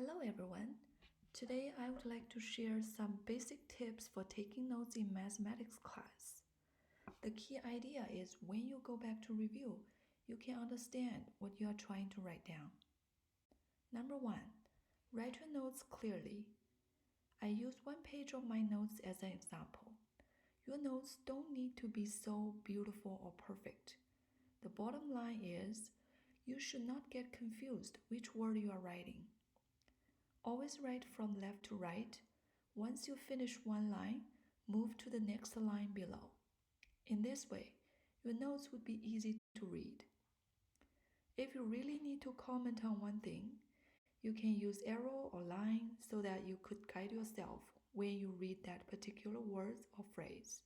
Hello everyone. Today I would like to share some basic tips for taking notes in mathematics class. The key idea is when you go back to review, you can understand what you are trying to write down. Number 1. Write your notes clearly. I use one page of my notes as an example. Your notes don't need to be so beautiful or perfect. The bottom line is, you should not get confused which word you are writing. Always write from left to right. Once you finish one line, move to the next line below. In this way, your notes would be easy to read. If you really need to comment on one thing, you can use arrow or line so that you could guide yourself when you read that particular word or phrase.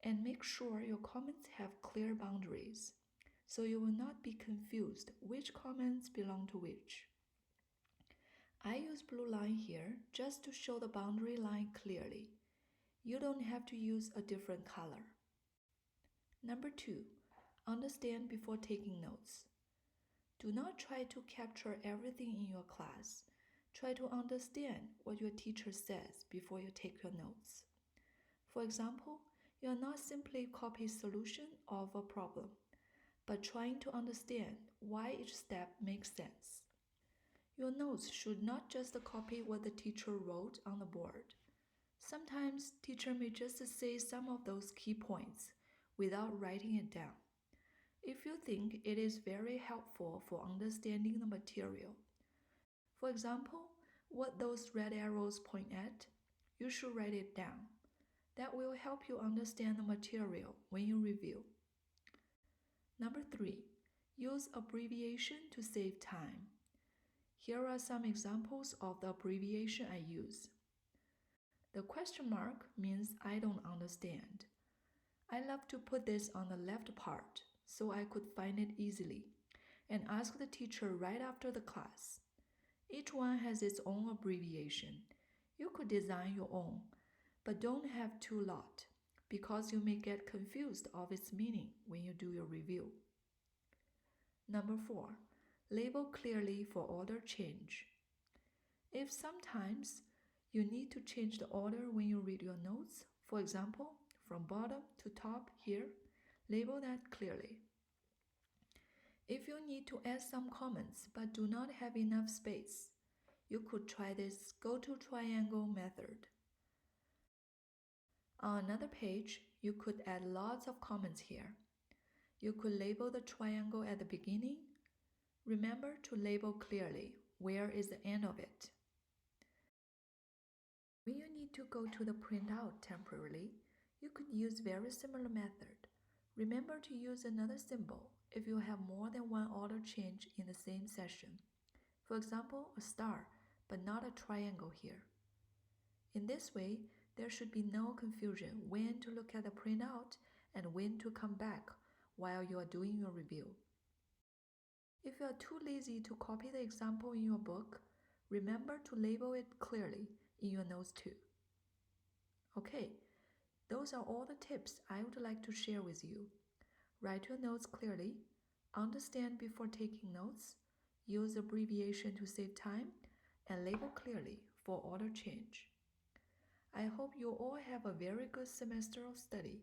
And make sure your comments have clear boundaries, so you will not be confused which comments belong to which. I use blue line here just to show the boundary line clearly. You don't have to use a different color. Number 2, understand before taking notes. Do not try to capture everything in your class. Try to understand what your teacher says before you take your notes. For example, you are not simply copying solution of a problem, but trying to understand why each step makes sense. Your notes should not just copy what the teacher wrote on the board. Sometimes teacher may just say some of those key points without writing it down. If you think it is very helpful for understanding the material, for example, what those red arrows point at, you should write it down. That will help you understand the material when you review. Number 3, use abbreviation to save time. Here are some examples of the abbreviation I use. The question mark means I don't understand. I love to put this on the left part so I could find it easily and ask the teacher right after the class. Each one has its own abbreviation. You could design your own, but don't have too lot because you may get confused of its meaning when you do your review. Number 4, label clearly for order change. If sometimes you need to change the order when you read your notes, for example, from bottom to top here, label that clearly. If you need to add some comments but do not have enough space, you could try this go-to-triangle method. On another page, you could add lots of comments here. You could label the triangle at the beginning. Remember to label clearly where is the end of it. When you need to go to the printout temporarily, you could use very similar method. Remember to use another symbol if you have more than one order change in the same session. For example, a star, but not a triangle here. In this way, there should be no confusion when to look at the printout and when to come back while you are doing your review. If you are too lazy to copy the example in your book, remember to label it clearly in your notes too. Okay, those are all the tips I would like to share with you. Write your notes clearly, understand before taking notes, use abbreviation to save time, and label clearly for order change. I hope you all have a very good semester of study.